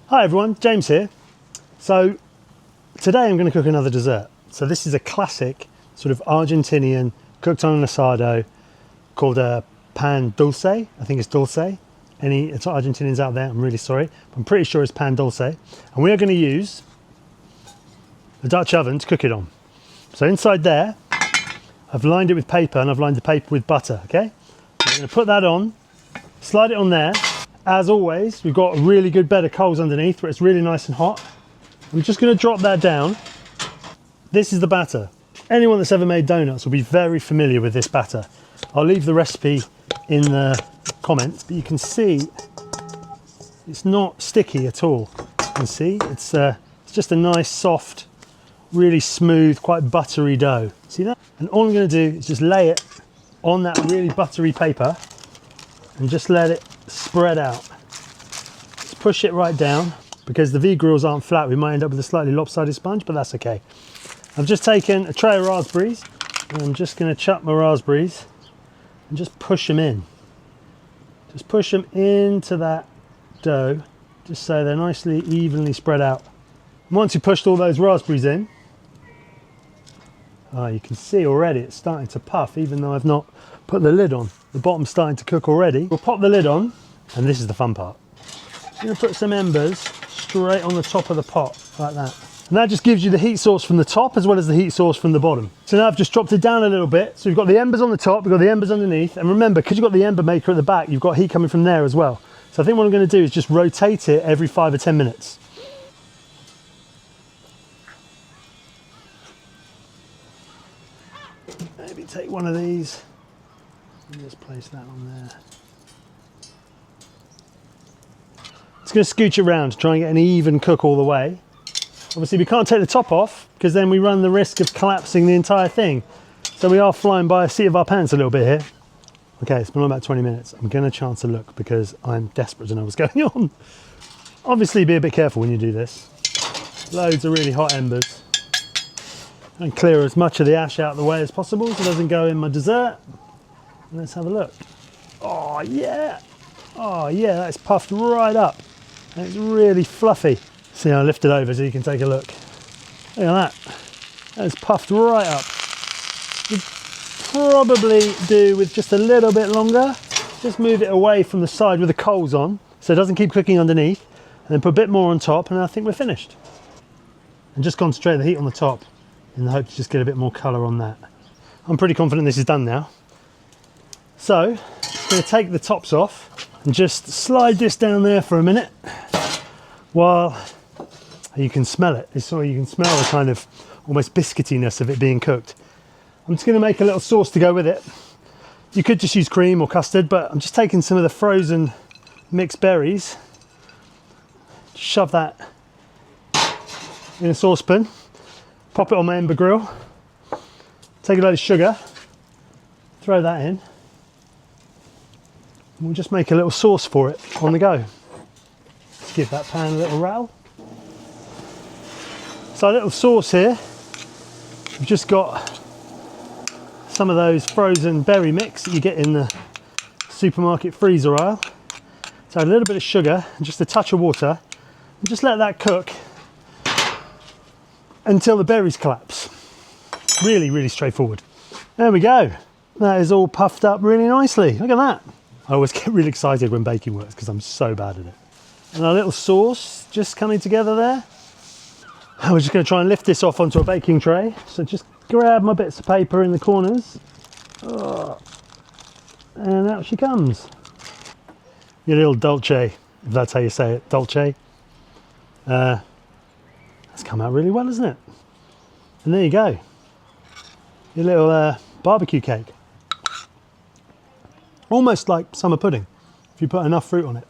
Hi everyone, James here. So today I'm going to cook another dessert. So this is a classic sort of Argentinian cooked on an asado called a Pan Dulce. I think it's Dulce. Any Argentinians out there, I'm really sorry. But I'm pretty sure it's Pan Dulce. And we are going to use the Dutch oven to cook it on. So inside there, I've lined it with paper and I've lined the paper with butter, okay? I'm going to put that on, slide it on there. As always, we've got a really good bed of coals underneath where it's really nice and hot. I'm just going to drop that down. This is the batter. Anyone that's ever made donuts will be very familiar with this batter. I'll leave the recipe in the comments, but you can see it's not sticky at all. You can see it's just a nice, soft, really smooth, quite buttery dough. See that? And all I'm going to do is just lay it on that really buttery paper and just let it spread out. Just push it right down. Because the V-grills aren't flat, we might end up with a slightly lopsided sponge, but that's okay. I've just taken a tray of raspberries and I'm just going to chop my raspberries and just push them in. Just push them into that dough, just so they're nicely evenly spread out. And once you pushed all those raspberries in, you can see already it's starting to puff, even though I've not put the lid on. The bottom's starting to cook already. We'll pop the lid on, and this is the fun part. I'm going to put some embers straight on the top of the pot, like that. And that just gives you the heat source from the top as well as the heat source from the bottom. So now I've just dropped it down a little bit. So we've got the embers on the top, we've got the embers underneath. And remember, because you've got the ember maker at the back, you've got heat coming from there as well. So I think what I'm going to do is just rotate it every 5 or 10 minutes. Maybe take one of these and just place that on there. It's going to scooch around to try and get an even cook all the way. Obviously we can't take the top off because then we run the risk of collapsing the entire thing. So we are flying by the seat of our pants a little bit here. Okay, it's been on about 20 minutes. I'm going to chance a look because I'm desperate to know what's going on. Obviously be a bit careful when you do this. Loads of really hot embers. And clear as much of the ash out of the way as possible so it doesn't go in my dessert. Let's have a look. Oh yeah! Oh yeah, that's puffed right up. It's really fluffy. See, I'll lift it over so you can take a look. Look at that. That's puffed right up. You'd probably do with just a little bit longer. Just move it away from the side with the coals on so it doesn't keep cooking underneath. And then put a bit more on top and I think we're finished. And just concentrate the heat on the top in the hope to just get a bit more colour on that. I'm pretty confident this is done now. So, I'm going to take the tops off and just slide this down there for a minute while you can smell it. So you can smell the kind of almost biscuitiness of it being cooked. I'm just going to make a little sauce to go with it. You could just use cream or custard, but I'm just taking some of the frozen mixed berries, shove that in a saucepan, pop it on my ember grill, take a load of sugar, throw that in. We'll just make a little sauce for it on the go. Let's give that pan a little rattle. So a little sauce here. We've just got some of those frozen berry mix that you get in the supermarket freezer aisle. So a little bit of sugar and just a touch of water. And just let that cook until the berries collapse. Really, really straightforward. There we go. That is all puffed up really nicely. Look at that. I always get really excited when baking works because I'm so bad at it. And our little sauce just coming together there. And we're just going to try and lift this off onto a baking tray. So just grab my bits of paper in the corners. And out she comes. Your little Dulce, if that's how you say it, Dulce. That's come out really well, isn't it? And there you go. Your little barbecue cake. Almost like summer pudding, if you put enough fruit on it.